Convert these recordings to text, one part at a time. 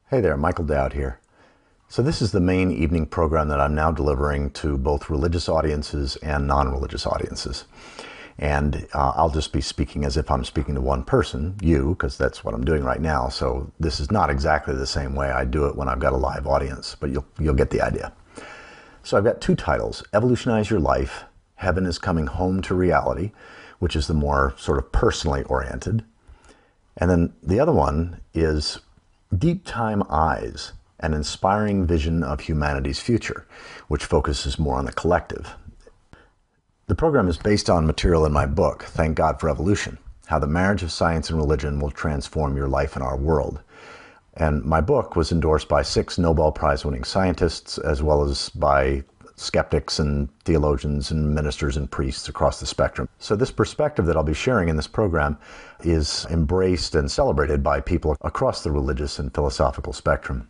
Hey there, Michael Dowd here. So this is the main evening program that I'm now delivering to both religious audiences and non-religious audiences. And I'll just be speaking as if I'm speaking to one person, you, because that's what I'm doing right now. So this is not exactly the same way I do it when I've got a live audience, but you'll get the idea. So I've got two titles: Evolutionize Your Life, Heaven is Coming Home to Reality, which is the more sort of personally oriented. And then the other one is Deep Time Eyes, an inspiring vision of humanity's future, which focuses more on the collective. The program is based on material in my book, Thank God for Evolution: How the Marriage of Science and Religion Will Transform Your Life and Our World. And my book was endorsed by 6 Nobel Prize-winning scientists, as well as by skeptics and theologians and ministers and priests across the spectrum. So this perspective that I'll be sharing in this program is embraced and celebrated by people across the religious and philosophical spectrum.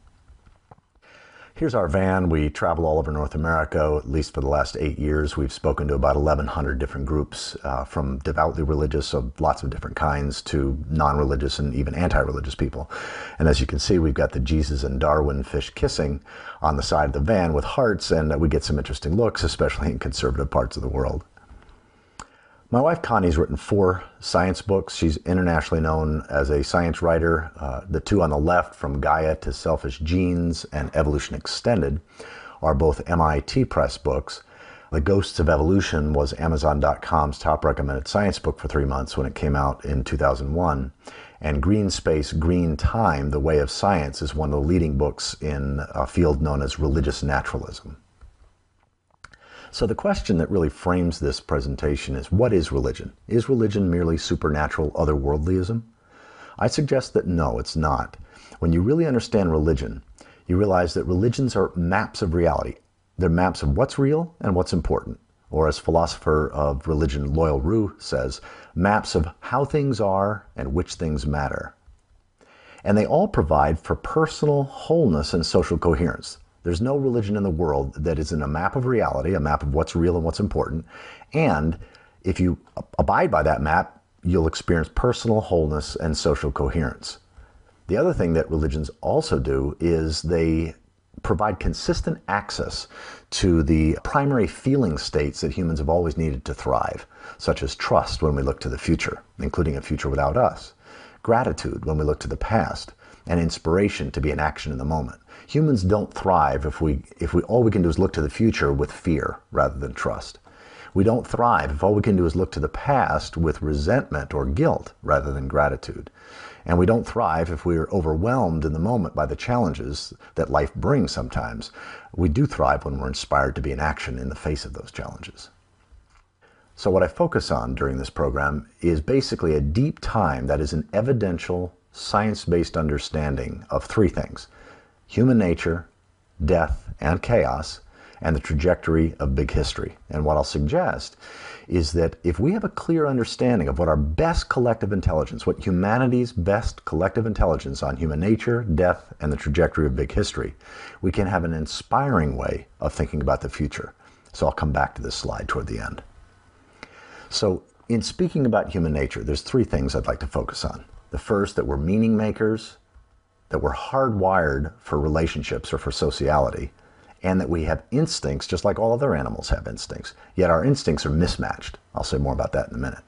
Here's our van. We travel all over North America. At least for the last 8 years, we've spoken to about 1,100 different groups, from devoutly religious of lots of different kinds to non-religious and even anti-religious people. And as you can see, we've got the Jesus and Darwin fish kissing on the side of the van with hearts, and we get some interesting looks, especially in conservative parts of the world. My wife Connie's written 4 science books. She's internationally known as a science writer. The 2 on the left, From Gaia to Selfish Genes and Evolution Extended, are both MIT Press books. The Ghosts of Evolution was Amazon.com's top recommended science book for 3 months when it came out in 2001. And Green Space, Green Time, The Way of Science is one of the leading books in a field known as religious naturalism. So the question that really frames this presentation is, what is religion? Is religion merely supernatural otherworldlyism? I suggest that no, it's not. When you really understand religion, you realize that religions are maps of reality. They're maps of what's real and what's important. Or as philosopher of religion Loyal Rue says, maps of how things are and which things matter. And they all provide for personal wholeness and social coherence. There's no religion in the world that isn't a map of reality, a map of what's real and what's important. And if you abide by that map, you'll experience personal wholeness and social coherence. The other thing that religions also do is they provide consistent access to the primary feeling states that humans have always needed to thrive, such as trust when we look to the future, including a future without us, gratitude when we look to the past, and inspiration to be in action in the moment. Humans don't thrive if all we can do is look to the future with fear rather than trust. We don't thrive if all we can do is look to the past with resentment or guilt rather than gratitude. And we don't thrive if we're overwhelmed in the moment by the challenges that life brings sometimes. We do thrive when we're inspired to be in action in the face of those challenges. So what I focus on during this program is basically a deep time that is an evidential, science-based understanding of 3 things: human nature, death, and chaos, and the trajectory of big history. And what I'll suggest is that if we have a clear understanding of what our best collective intelligence, what humanity's best collective intelligence on human nature, death, and the trajectory of big history, we can have an inspiring way of thinking about the future. So I'll come back to this slide toward the end. So in speaking about human nature, there's 3 things I'd like to focus on. The first, that we're meaning makers, that we're hardwired for relationships or for sociality, and that we have instincts just like all other animals have instincts, yet our instincts are mismatched. I'll say more about that in a minute.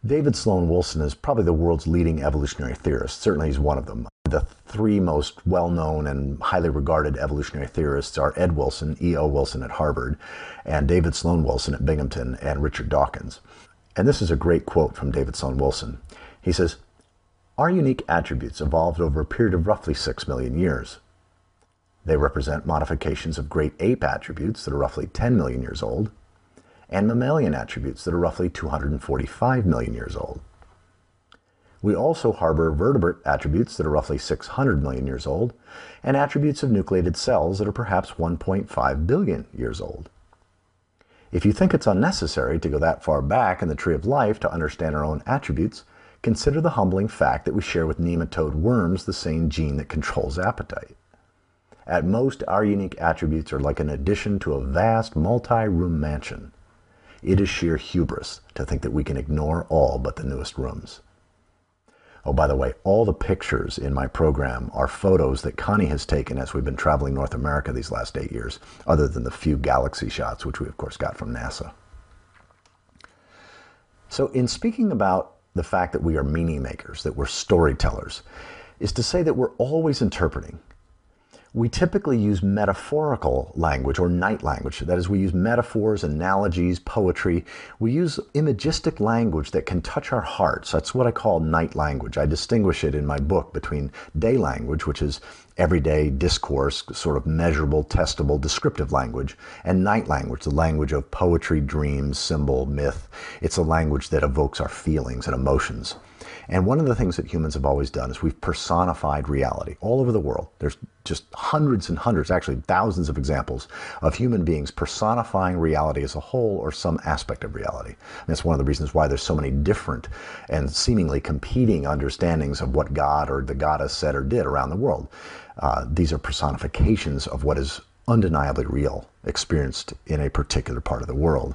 David Sloan Wilson is probably the world's leading evolutionary theorist. Certainly he's one of them. The 3 most well-known and highly regarded evolutionary theorists are Ed Wilson, E.O. Wilson at Harvard, and David Sloan Wilson at Binghamton, and Richard Dawkins. And this is a great quote from David Sloan Wilson. He says, "Our unique attributes evolved over a period of roughly 6 million years. They represent modifications of great ape attributes that are roughly 10 million years old, and mammalian attributes that are roughly 245 million years old. We also harbor vertebrate attributes that are roughly 600 million years old, and attributes of nucleated cells that are perhaps 1.5 billion years old. If you think it's unnecessary to go that far back in the tree of life to understand our own attributes, consider the humbling fact that we share with nematode worms the same gene that controls appetite. At most, our unique attributes are like an addition to a vast multi-room mansion. It is sheer hubris to think that we can ignore all but the newest rooms. Oh, by the way, all the pictures in my program are photos that Connie has taken as we've been traveling North America these last 8 years, other than the few galaxy shots, which we of course got from NASA. So in speaking about the fact that we are meaning makers, that we're storytellers, is to say that we're always interpreting. We typically use metaphorical language or night language. That is, we use metaphors, analogies, poetry. We use imagistic language that can touch our hearts. That's what I call night language. I distinguish it in my book between day language, which is everyday discourse, sort of measurable, testable, descriptive language, and night language, the language of poetry, dreams, symbol, myth. It's a language that evokes our feelings and emotions. And one of the things that humans have always done is we've personified reality all over the world. There's just hundreds and hundreds, actually thousands of examples of human beings personifying reality as a whole or some aspect of reality. And that's one of the reasons why there's so many different and seemingly competing understandings of what God or the goddess said or did around the world. These are personifications of what is undeniably real, experienced in a particular part of the world.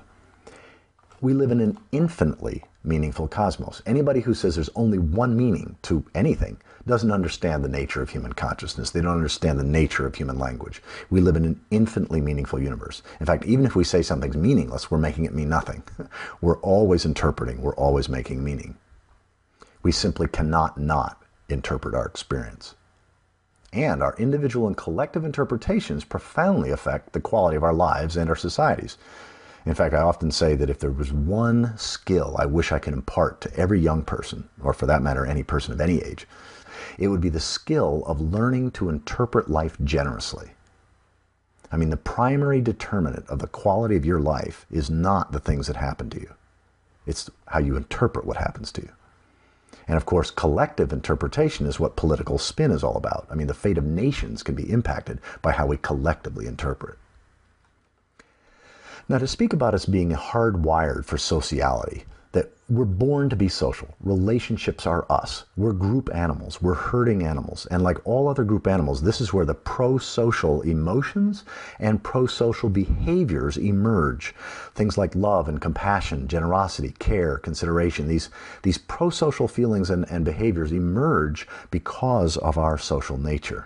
We live in an infinitely meaningful cosmos. Anybody who says there's only one meaning to anything doesn't understand the nature of human consciousness. They don't understand the nature of human language. We live in an infinitely meaningful universe. In fact, even if we say something's meaningless, we're making it mean nothing. We're always interpreting. We're always making meaning. We simply cannot not interpret our experience. And our individual and collective interpretations profoundly affect the quality of our lives and our societies. In fact, I often say that if there was one skill I wish I could impart to every young person, or for that matter, any person of any age, it would be the skill of learning to interpret life generously. I mean, the primary determinant of the quality of your life is not the things that happen to you. It's how you interpret what happens to you. And of course, collective interpretation is what political spin is all about. I mean, the fate of nations can be impacted by how we collectively interpret. Now, to speak about us being hardwired for sociality, that we're born to be social. Relationships are us. We're group animals. We're herding animals. And like all other group animals, this is where the pro-social emotions and pro-social behaviors emerge. Things like love and compassion, generosity, care, consideration. These pro-social feelings and behaviors emerge because of our social nature.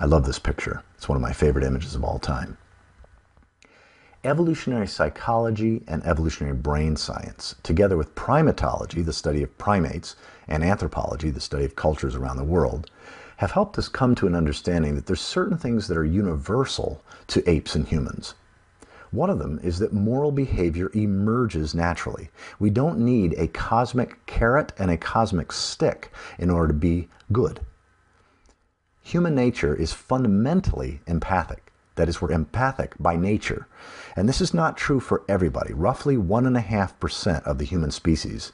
I love this picture. It's one of my favorite images of all time. Evolutionary psychology and evolutionary brain science, together with primatology, the study of primates, and anthropology, the study of cultures around the world, have helped us come to an understanding that there's certain things that are universal to apes and humans. One of them is that moral behavior emerges naturally. We don't need a cosmic carrot and a cosmic stick in order to be good. Human nature is fundamentally empathic. That is, we're empathic by nature. And this is not true for everybody. Roughly 1.5% of the human species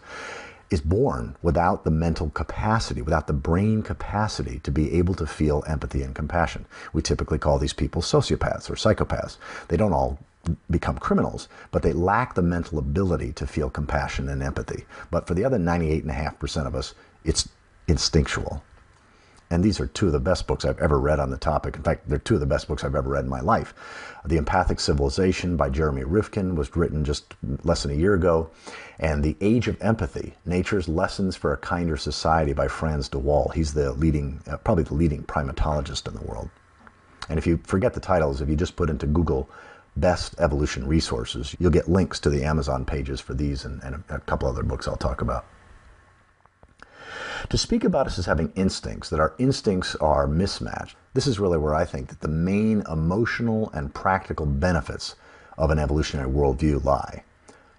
is born without the mental capacity, without the brain capacity to be able to feel empathy and compassion. We typically call these people sociopaths or psychopaths. They don't all become criminals, but they lack the mental ability to feel compassion and empathy. But for the other 98.5% of us, it's instinctual. And these are two of the best books I've ever read on the topic. In fact, they're two of the best books I've ever read in my life. The Empathic Civilization by Jeremy Rifkin was written just less than a year ago. And The Age of Empathy, Nature's Lessons for a Kinder Society by Frans de Waal. He's the leading, probably the leading primatologist in the world. And if you forget the titles, if you just put into Google best evolution resources, you'll get links to the Amazon pages for these and a couple other books I'll talk about. To speak about us as having instincts, that our instincts are mismatched, this is really where I think that the main emotional and practical benefits of an evolutionary worldview lie.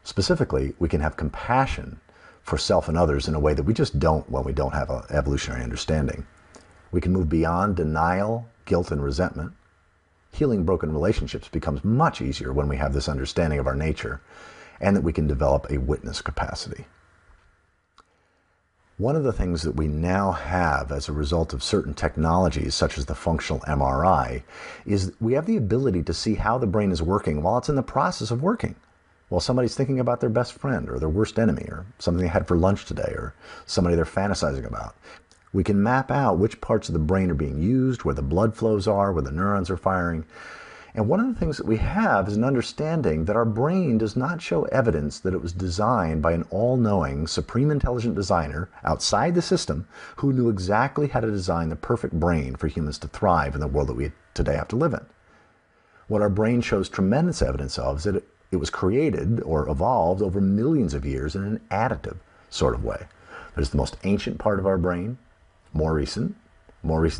Specifically, we can have compassion for self and others in a way that we just don't when we don't have an evolutionary understanding. We can move beyond denial, guilt, and resentment. Healing broken relationships becomes much easier when we have this understanding of our nature, and that we can develop a witness capacity. One of the things that we now have as a result of certain technologies, such as the functional MRI, is we have the ability to see how the brain is working while it's in the process of working. While somebody's thinking about their best friend or their worst enemy or something they had for lunch today or somebody they're fantasizing about. We can map out which parts of the brain are being used, where the blood flows are, where the neurons are firing. And one of the things that we have is an understanding that our brain does not show evidence that it was designed by an all-knowing, supreme intelligent designer outside the system who knew exactly how to design the perfect brain for humans to thrive in the world that we today have to live in. What our brain shows tremendous evidence of is that it was created or evolved over millions of years in an additive sort of way. There's the most ancient part of our brain, more recent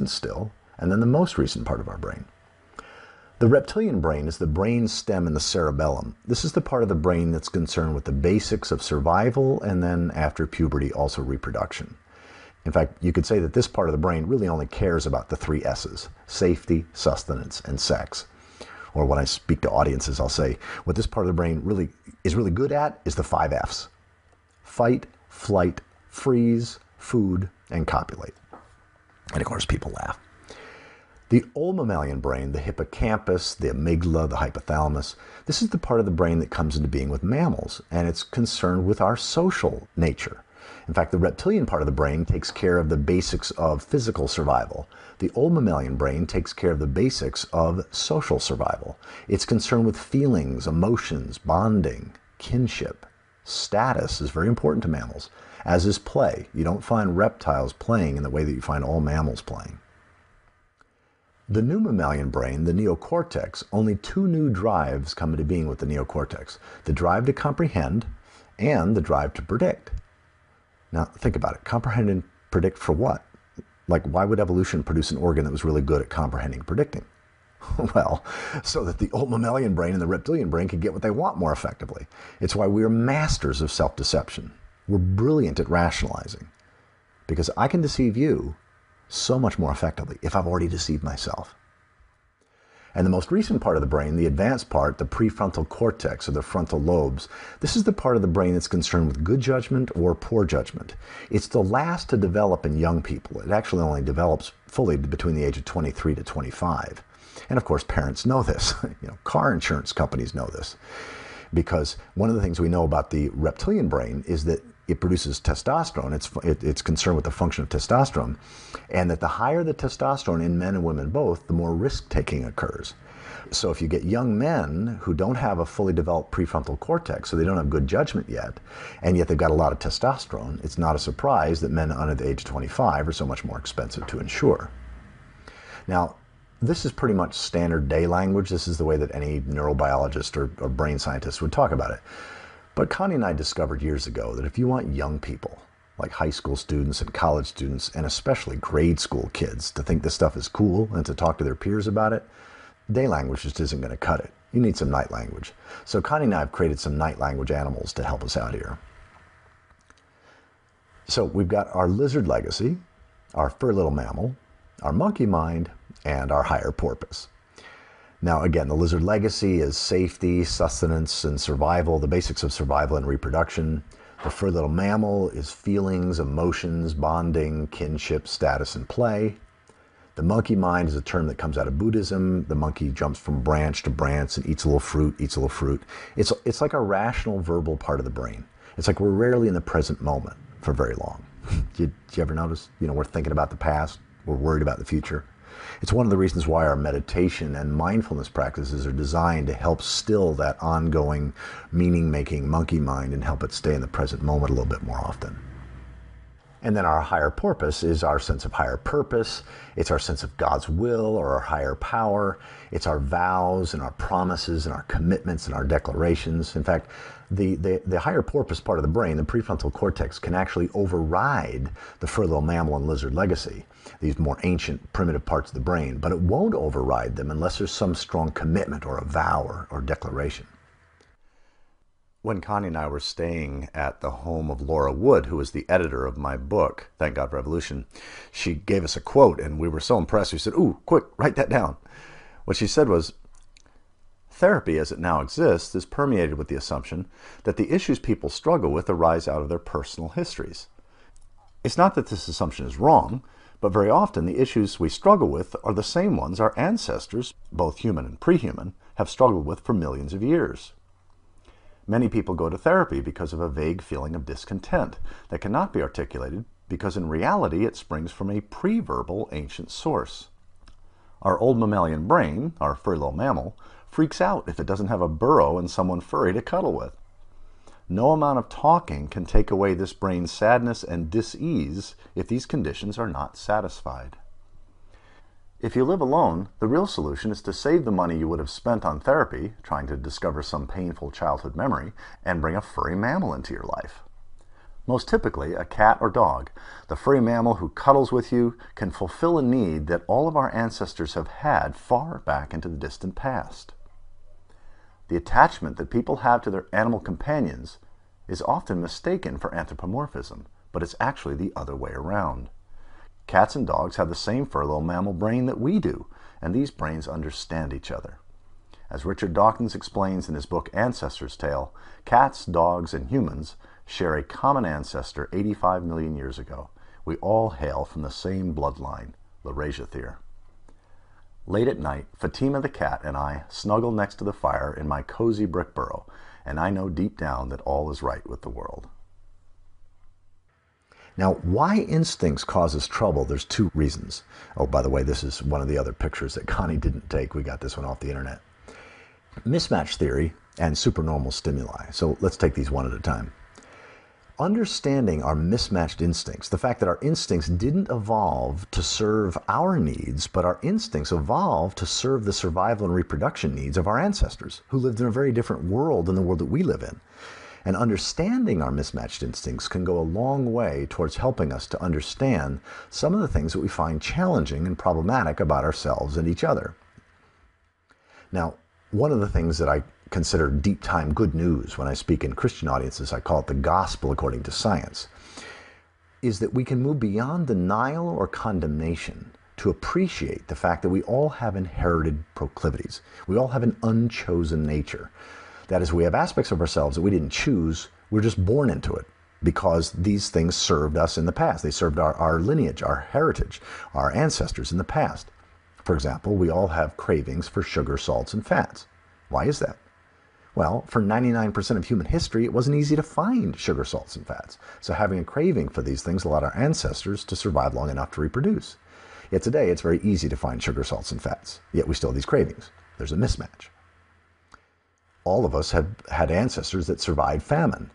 still, and then the most recent part of our brain. The reptilian brain is the brain stem in the cerebellum. This is the part of the brain that's concerned with the basics of survival and then after puberty also reproduction. In fact, you could say that this part of the brain really only cares about the 3 S's: safety, sustenance, and sex. Or when I speak to audiences, I'll say what this part of the brain is really good at is the 5 F's: fight, flight, freeze, food, and copulate. And of course, people laugh. The old mammalian brain, the hippocampus, the amygdala, the hypothalamus, this is the part of the brain that comes into being with mammals, and it's concerned with our social nature. In fact, the reptilian part of the brain takes care of the basics of physical survival. The old mammalian brain takes care of the basics of social survival. It's concerned with feelings, emotions, bonding, kinship. Status is very important to mammals, as is play. You don't find reptiles playing in the way that you find all mammals playing. The new mammalian brain, the neocortex, only 2 new drives come into being with the neocortex: the drive to comprehend and the drive to predict. Now, think about it. Comprehend and predict for what? Like, why would evolution produce an organ that was really good at comprehending and predicting? Well, so that the old mammalian brain and the reptilian brain could get what they want more effectively. It's why we are masters of self-deception. We're brilliant at rationalizing, because I can deceive you so much more effectively if I've already deceived myself. And the most recent part of the brain, the advanced part, the prefrontal cortex or the frontal lobes, this is the part of the brain that's concerned with good judgment or poor judgment. It's the last to develop in young people. It actually only develops fully between the age of 23 to 25. And of course, parents know this. Car insurance companies know this. Because one of the things we know about the reptilian brain is that it produces testosterone. It's concerned with the function of testosterone, and that the higher the testosterone in men and women both, the more risk-taking occurs. So if you get young men who don't have a fully developed prefrontal cortex, so they don't have good judgment yet, and yet they've got a lot of testosterone, it's not a surprise that men under the age of 25 are so much more expensive to insure. Now, this is pretty much standard day language. This is the way that any neurobiologist or brain scientist would talk about it. But Connie and I discovered years ago that if you want young people, like high school students and college students, and especially grade school kids, to think this stuff is cool and to talk to their peers about it, day language just isn't going to cut it. You need some night language. So Connie and I have created some night language animals to help us out here. So we've got our lizard legacy, our Furry Li'l Mammal, our monkey mind, and our higher porpoise. Now, again, the lizard legacy is safety, sustenance, and survival, the basics of survival and reproduction. The Furry Li'l Mammal is feelings, emotions, bonding, kinship, status, and play. The monkey mind is a term that comes out of Buddhism. The monkey jumps from branch to branch and eats a little fruit, eats a little fruit. It's like a rational, verbal part of the brain. It's like we're rarely in the present moment for very long. Did you ever notice? We're thinking about the past. We're worried about the future. It's one of the reasons why our meditation and mindfulness practices are designed to help still that ongoing meaning-making monkey mind and help it stay in the present moment a little bit more often. And then our higher porpoise is our sense of higher purpose. It's our sense of God's will or our higher power. It's our vows and our promises and our commitments and our declarations. In fact, the higher porpoise part of the brain, the prefrontal cortex, can actually override the Furry Li'l Mammal and lizard legacy, these more ancient, primitive parts of the brain, but it won't override them unless there's some strong commitment or a vow or declaration. When Connie and I were staying at the home of Laura Wood, who was the editor of my book, Thank God for Evolution, she gave us a quote, and we were so impressed. We said, "Ooh, quick, write that down." What she said was, "Therapy as it now exists is permeated with the assumption that the issues people struggle with arise out of their personal histories. It's not that this assumption is wrong, but very often the issues we struggle with are the same ones our ancestors, both human and pre-human, have struggled with for millions of years. Many people go to therapy because of a vague feeling of discontent that cannot be articulated because in reality it springs from a pre-verbal ancient source. Our old mammalian brain, our Furry Li'l Mammal, freaks out if it doesn't have a burrow and someone furry to cuddle with. No amount of talking can take away this brain's sadness and dis-ease if these conditions are not satisfied. If you live alone, the real solution is to save the money you would have spent on therapy, trying to discover some painful childhood memory, and bring a furry mammal into your life. Most typically, a cat or dog, the furry mammal who cuddles with you can fulfill a need that all of our ancestors have had far back into the distant past. The attachment that people have to their animal companions is often mistaken for anthropomorphism, but it's actually the other way around. Cats and dogs have the same Furry Li'l Mammal brain that we do, and these brains understand each other. As Richard Dawkins explains in his book Ancestor's Tale, cats, dogs, and humans share a common ancestor 85 million years ago. We all hail from the same bloodline, Laurasiathir. Late at night, Fatima the cat and I snuggle next to the fire in my cozy brick burrow, and I know deep down that all is right with the world. Now, why instincts cause us trouble, there's two reasons. Oh, by the way, this is one of the other pictures that Connie didn't take. We got this one off the internet. Mismatch theory and supernormal stimuli. So let's take these one at a time. Understanding our mismatched instincts, the fact that our instincts didn't evolve to serve our needs, but our instincts evolved to serve the survival and reproduction needs of our ancestors, who lived in a very different world than the world that we live in. And understanding our mismatched instincts can go a long way towards helping us to understand some of the things that we find challenging and problematic about ourselves and each other. Now, one of the things that I consider deep time good news when I speak in Christian audiences, I call it the gospel according to science, is that we can move beyond denial or condemnation to appreciate the fact that we all have inherited proclivities. We all have an unchosen nature. That is, we have aspects of ourselves that we didn't choose, we're just born into it because these things served us in the past. They served our lineage, our heritage, our ancestors in the past. For example, we all have cravings for sugar, salts, and fats. Why is that? Well, for 99% of human history, it wasn't easy to find sugar, salts, and fats. So having a craving for these things allowed our ancestors to survive long enough to reproduce. Yet today, it's very easy to find sugar, salts, and fats. Yet we still have these cravings. There's a mismatch. All of us have had ancestors that survived famine.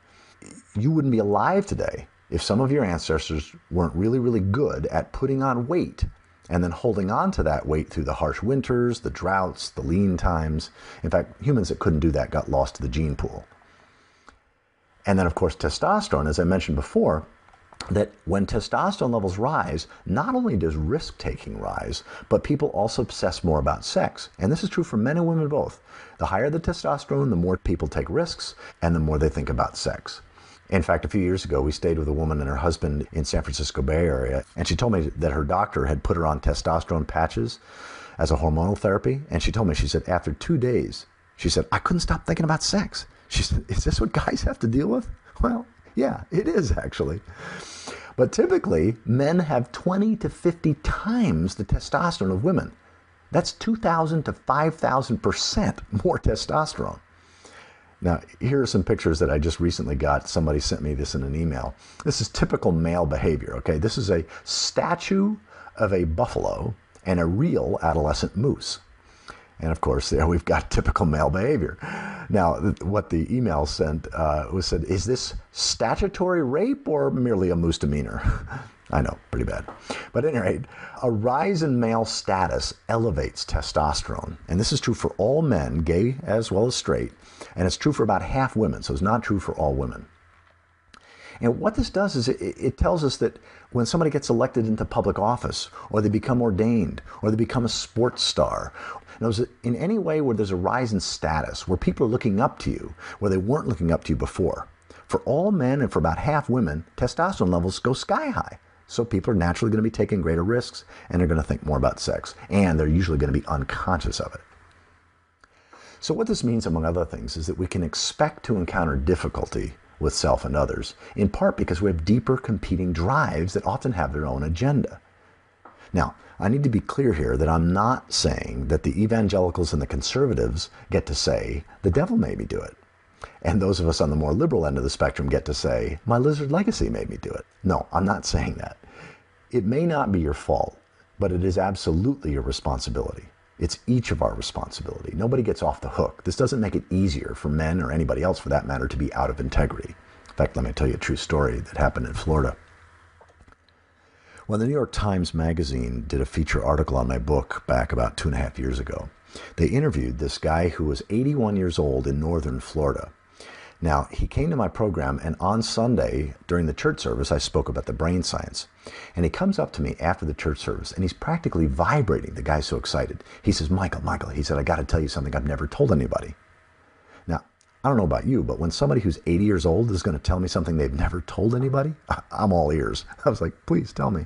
You wouldn't be alive today if some of your ancestors weren't really, really good at putting on weight and then holding on to that weight through the harsh winters, the droughts, the lean times. In fact, humans that couldn't do that got lost to the gene pool. And then, of course, testosterone, as I mentioned before, that when testosterone levels rise, not only does risk-taking rise, but people also obsess more about sex. And this is true for men and women both. The higher the testosterone, the more people take risks, and the more they think about sex. In fact, a few years ago, we stayed with a woman and her husband in San Francisco Bay Area, and she told me that her doctor had put her on testosterone patches as a hormonal therapy. And she told me, she said, after 2 days, she said, I couldn't stop thinking about sex. She said, is this what guys have to deal with? Well, yeah, it is actually. But typically, men have 20 to 50 times the testosterone of women. That's 2,000 to 5,000% more testosterone. Now, here are some pictures that I just recently got. Somebody sent me this in an email. This is typical male behavior, okay? This is a statue of a buffalo and a real adolescent moose. And of course, there we've got typical male behavior. Now, what the email said, is this statutory rape or merely a moose demeanor? I know, pretty bad. But at any rate, a rise in male status elevates testosterone. And this is true for all men, gay as well as straight. And it's true for about half women, so it's not true for all women. And what this does is it tells us that when somebody gets elected into public office, or they become ordained, or they become a sports star, in any way where there's a rise in status, where people are looking up to you, where they weren't looking up to you before, for all men and for about half women, testosterone levels go sky high. So people are naturally going to be taking greater risks, and they're going to think more about sex, and they're usually going to be unconscious of it. So what this means, among other things, is that we can expect to encounter difficulty with self and others, in part because we have deeper competing drives that often have their own agenda. Now, I need to be clear here that I'm not saying that the evangelicals and the conservatives get to say, the devil made me do it. And those of us on the more liberal end of the spectrum get to say, my lizard legacy made me do it. No, I'm not saying that. It may not be your fault, But it is absolutely your responsibility. It's each of our responsibility. Nobody gets off the hook. This doesn't make it easier for men or anybody else for that matter to be out of integrity. In fact, let me tell you a true story that happened in Florida. When the New York Times Magazine did a feature article on my book back about 2.5 years ago, they interviewed this guy who was 81 years old in northern Florida. Now, he came to my program, and on Sunday, during the church service, I spoke about the brain science. And he comes up to me after the church service, and he's practically vibrating. The guy's so excited. He says, Michael, he said, I got to tell you something I've never told anybody. Now, I don't know about you, but when somebody who's 80 years old is going to tell me something they've never told anybody, I'm all ears. I was like, please tell me.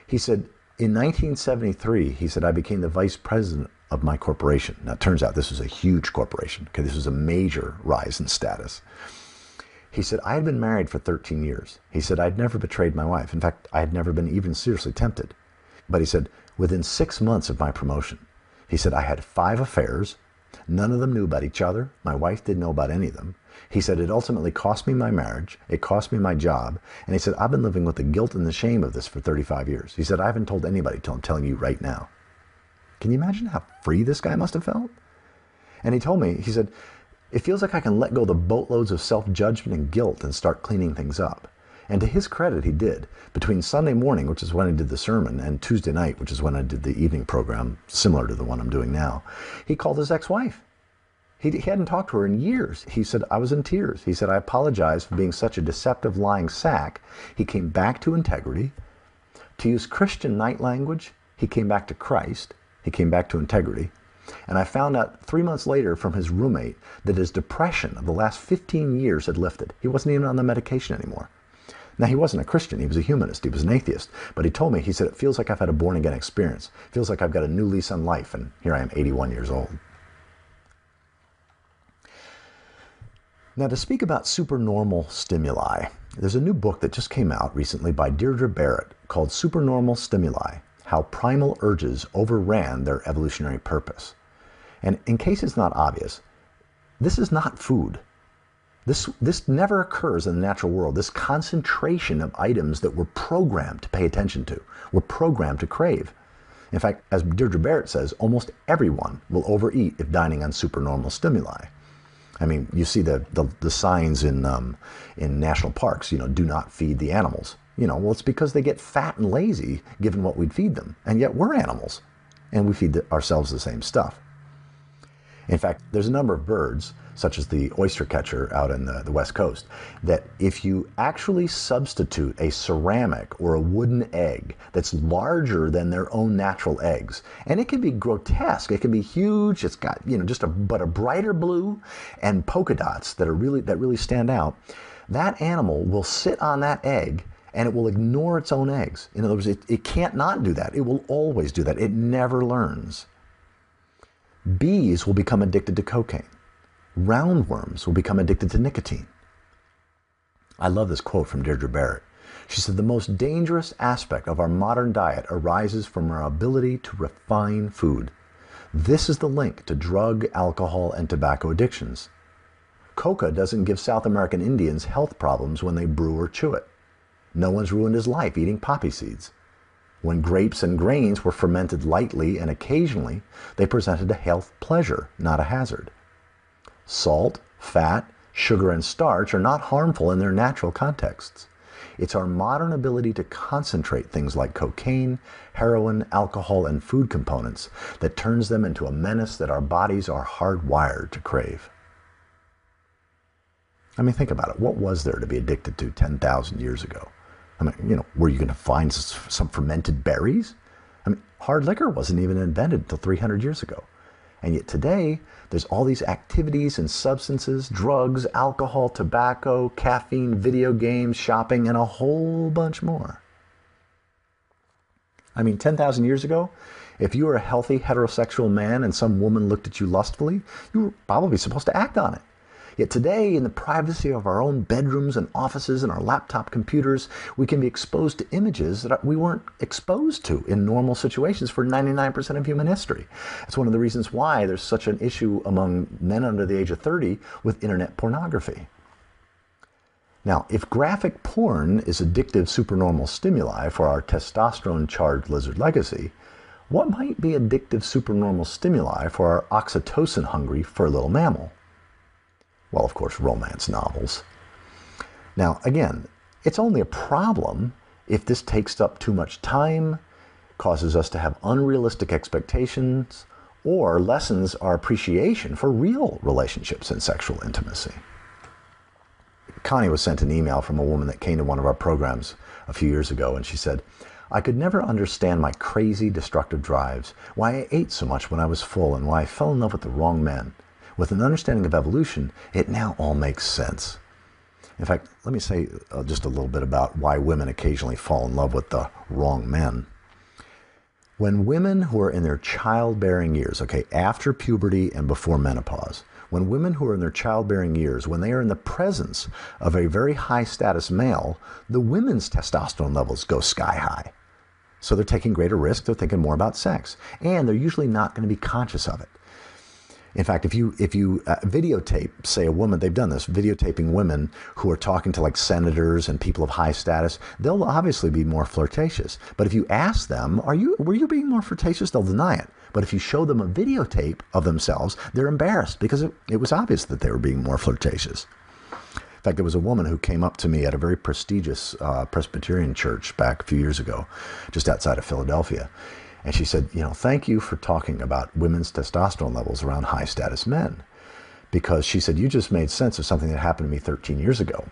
He said, in 1973, he said, I became the vice president of my corporation. Now, it turns out this was a huge corporation. Okay, this was a major rise in status. He said, I had been married for 13 years. He said, I'd never betrayed my wife. In fact, I had never been even seriously tempted. But he said, within 6 months of my promotion, he said, I had 5 affairs. None of them knew about each other. My wife didn't know about any of them. He said, it ultimately cost me my marriage. It cost me my job. And he said, I've been living with the guilt and the shame of this for 35 years. He said, I haven't told anybody till I'm telling you right now. Can you imagine how free this guy must have felt? And he told me, he said, it feels like I can let go the boatloads of self-judgment and guilt and start cleaning things up. And to his credit, he did. Between Sunday morning, which is when I did the sermon, and Tuesday night, which is when I did the evening program, similar to the one I'm doing now, he called his ex-wife. He hadn't talked to her in years. He said, I was in tears. He said, I apologize for being such a deceptive, lying sack. He came back to integrity. To use Christian night language, he came back to Christ. He came back to integrity. And I found out 3 months later from his roommate that his depression of the last 15 years had lifted. He wasn't even on the medication anymore. Now, he wasn't a Christian. He was a humanist. He was an atheist. But he told me, he said, it feels like I've had a born-again experience. It feels like I've got a new lease on life. And here I am, 81 years old. Now, to speak about supernormal stimuli, there's a new book that just came out recently by Deirdre Barrett called Supernormal Stimuli: How Primal Urges Overran Their Evolutionary Purpose. And in case it's not obvious, this is not food. This never occurs in the natural world. This concentration of items that we're programmed to pay attention to, we're programmed to crave. In fact, as Deirdre Barrett says, almost everyone will overeat if dining on supernormal stimuli. I mean, you see the signs in national parks, do not feed the animals. Well, it's because they get fat and lazy given what we'd feed them. And yet we're animals, and we feed ourselves the same stuff. In fact, there's a number of birds, such as the oyster catcher out in the West Coast, that if you actually substitute a ceramic or a wooden egg that's larger than their own natural eggs, and it can be grotesque, it can be huge, it's got but a brighter blue and polka dots that really stand out, that animal will sit on that egg and it will ignore its own eggs. In other words, it can't not do that. It will always do that. It never learns. Bees will become addicted to cocaine. Roundworms will become addicted to nicotine. I love this quote from Deirdre Barrett. She said, the most dangerous aspect of our modern diet arises from our ability to refine food. This is the link to drug, alcohol, and tobacco addictions. Coca doesn't give South American Indians health problems when they brew or chew it. No one's ruined his life eating poppy seeds. When grapes and grains were fermented lightly and occasionally, they presented a health pleasure, not a hazard. Salt, fat, sugar, and starch are not harmful in their natural contexts. It's our modern ability to concentrate things like cocaine, heroin, alcohol, and food components that turns them into a menace that our bodies are hardwired to crave. I mean, think about it. What was there to be addicted to 10,000 years ago? I mean, were you going to find some fermented berries? I mean, hard liquor wasn't even invented until 300 years ago. And yet today, there's all these activities and substances, drugs, alcohol, tobacco, caffeine, video games, shopping, and a whole bunch more. I mean, 10,000 years ago, if you were a healthy heterosexual man and some woman looked at you lustfully, you were probably supposed to act on it. Yet today, in the privacy of our own bedrooms and offices and our laptop computers, we can be exposed to images that we weren't exposed to in normal situations for 99% of human history. It's one of the reasons why there's such an issue among men under the age of 30 with internet pornography. Now, if graphic porn is addictive supernormal stimuli for our testosterone-charged lizard legacy, what might be addictive supernormal stimuli for our oxytocin-hungry Furry Li'l Mammal? Well, of course, romance novels. Now, again, it's only a problem if this takes up too much time, causes us to have unrealistic expectations, or lessens our appreciation for real relationships and sexual intimacy. Connie was sent an email from a woman that came to one of our programs a few years ago, and she said, "I could never understand my crazy, destructive drives, why I ate so much when I was full, and why I fell in love with the wrong men. With an understanding of evolution, it now all makes sense." In fact, let me say just a little bit about why women occasionally fall in love with the wrong men. When women who are in their childbearing years, okay, after puberty and before menopause, when women who are in their childbearing years, when they are in the presence of a very high status male, the women's testosterone levels go sky high. So they're taking greater risks, they're thinking more about sex, and they're usually not going to be conscious of it. In fact, if you videotape, say a woman, they've done this, videotaping women who are talking to like senators and people of high status, they'll obviously be more flirtatious. But if you ask them, were you being more flirtatious? They'll deny it. But if you show them a videotape of themselves, they're embarrassed because it was obvious that they were being more flirtatious. In fact, there was a woman who came up to me at a very prestigious Presbyterian church back a few years ago, just outside of Philadelphia. And she said, "Thank you for talking about women's testosterone levels around high status men." Because she said, "You just made sense of something that happened to me 13 years ago."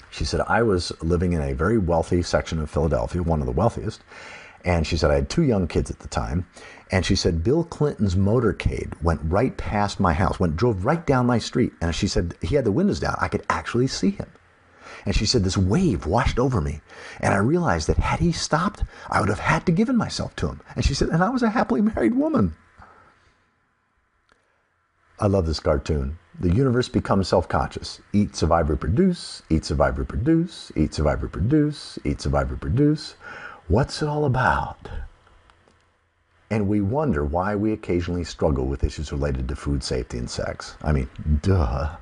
She said, "I was living in a very wealthy section of Philadelphia, one of the wealthiest." And she said, "I had 2 young kids at the time." And she said, "Bill Clinton's motorcade went right past my house, drove right down my street." And she said, "He had the windows down. I could actually see him." And she said, "This wave washed over me. And I realized that had he stopped, I would have had to given myself to him." And she said, "And I was a happily married woman." I love this cartoon. The universe becomes self-conscious. Eat, survive, reproduce. Eat, survive, reproduce. Eat, survive, reproduce. Eat, survive, reproduce. What's it all about? And we wonder why we occasionally struggle with issues related to food safety and sex. I mean, duh.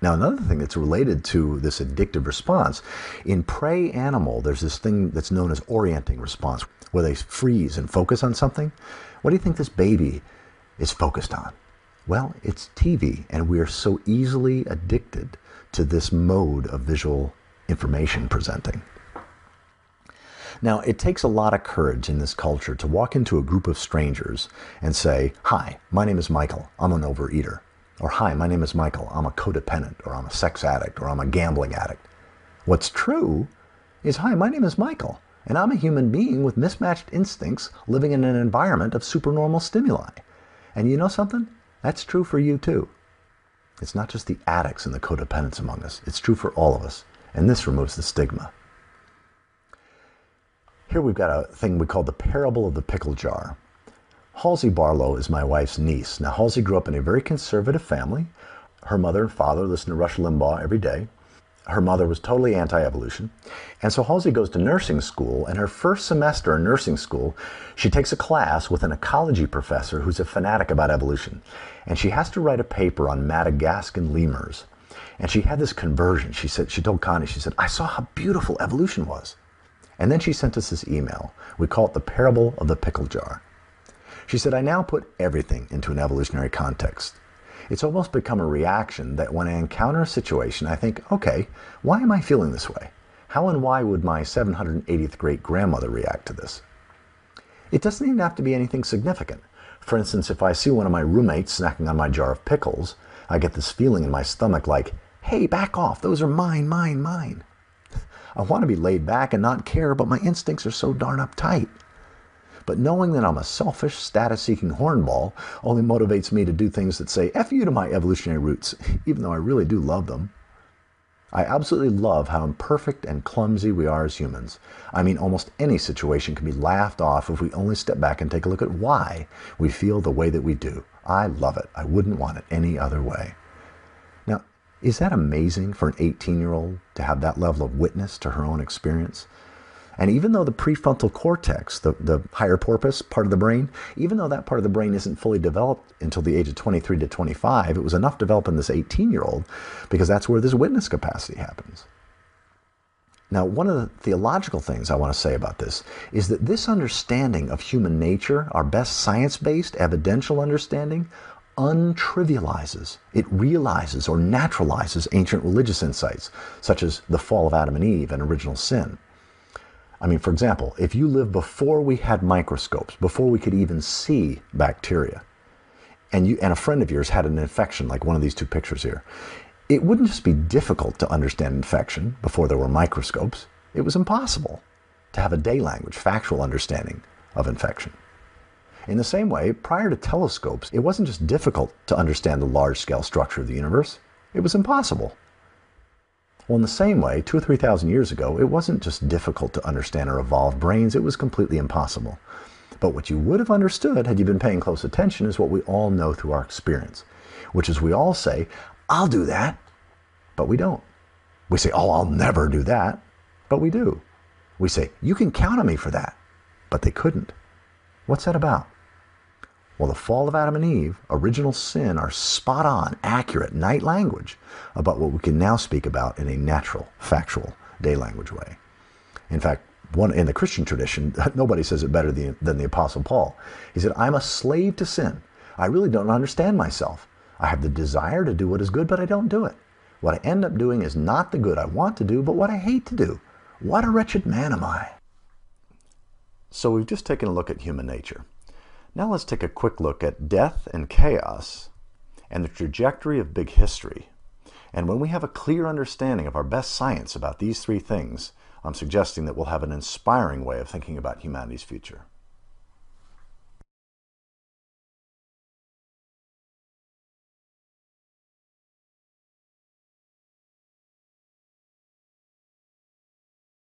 Now, another thing that's related to this addictive response, in prey animal, there's this thing that's known as orienting response, where they freeze and focus on something. What do you think this baby is focused on? Well, it's TV, and we are so easily addicted to this mode of visual information presenting. Now, it takes a lot of courage in this culture to walk into a group of strangers and say, "Hi, my name is Michael. I'm an overeater." Or, "Hi, my name is Michael. I'm a codependent," or "I'm a sex addict," or "I'm a gambling addict." What's true is, "Hi, my name is Michael, and I'm a human being with mismatched instincts living in an environment of supernormal stimuli." And you know something? That's true for you too. It's not just the addicts and the codependents among us. It's true for all of us. And this removes the stigma. Here we've got a thing we call the parable of the pickle jar. Halsey Barlow is my wife's niece. Now, Halsey grew up in a very conservative family. Her mother and father listened to Rush Limbaugh every day. Her mother was totally anti-evolution. And so Halsey goes to nursing school, and her first semester in nursing school, she takes a class with an ecology professor who's a fanatic about evolution. And she has to write a paper on Madagascan lemurs. And she had this conversion. She told Connie, she said, "I saw how beautiful evolution was." And then she sent us this email. We call it the parable of the pickle jar. She said, "I now put everything into an evolutionary context. It's almost become a reaction that when I encounter a situation, I think, okay, why am I feeling this way? How and why would my 780th great-grandmother react to this?" It doesn't even have to be anything significant. For instance, if I see one of my roommates snacking on my jar of pickles, I get this feeling in my stomach like, "Hey, back off, those are mine, mine, mine." I want to be laid back and not care, but my instincts are so darn uptight. But knowing that I'm a selfish, status-seeking hornball only motivates me to do things that say, "F you to my evolutionary roots," even though I really do love them. I absolutely love how imperfect and clumsy we are as humans. I mean, almost any situation can be laughed off if we only step back and take a look at why we feel the way that we do. I love it. I wouldn't want it any other way. Now, is that amazing for an 18-year-old to have that level of witness to her own experience? And even though the prefrontal cortex, the higher porpoise part of the brain, even though that part of the brain isn't fully developed until the age of 23 to 25, it was enough developed in this 18-year-old because that's where this witness capacity happens. Now, one of the theological things I want to say about this is that this understanding of human nature, our best science-based, evidential understanding, untrivializes, it realizes or naturalizes ancient religious insights, such as the fall of Adam and Eve and original sin. I mean, for example, if you lived before we had microscopes, before we could even see bacteria, and a friend of yours had an infection like one of these two pictures here, it wouldn't just be difficult to understand infection before there were microscopes. It was impossible to have a day language, factual understanding of infection. In the same way, prior to telescopes, it wasn't just difficult to understand the large-scale structure of the universe. It was impossible. Well, in the same way, 2,000 or 3,000 years ago, it wasn't just difficult to understand or evolve brains, it was completely impossible. But what you would have understood, had you been paying close attention, is what we all know through our experience, which is we all say, I'll do that, but we don't. We say, oh, I'll never do that, but we do. We say, you can count on me for that, but they couldn't. What's that about? Well, the fall of Adam and Eve, original sin, are spot on, accurate, night language about what we can now speak about in a natural, factual, day language way. In fact, in the Christian tradition, nobody says it better than the Apostle Paul. He said, I'm a slave to sin. I really don't understand myself. I have the desire to do what is good, but I don't do it. What I end up doing is not the good I want to do, but what I hate to do. What a wretched man am I? So we've just taken a look at human nature. Now let's take a quick look at death and chaos and the trajectory of big history. And when we have a clear understanding of our best science about these three things, I'm suggesting that we'll have an inspiring way of thinking about humanity's future.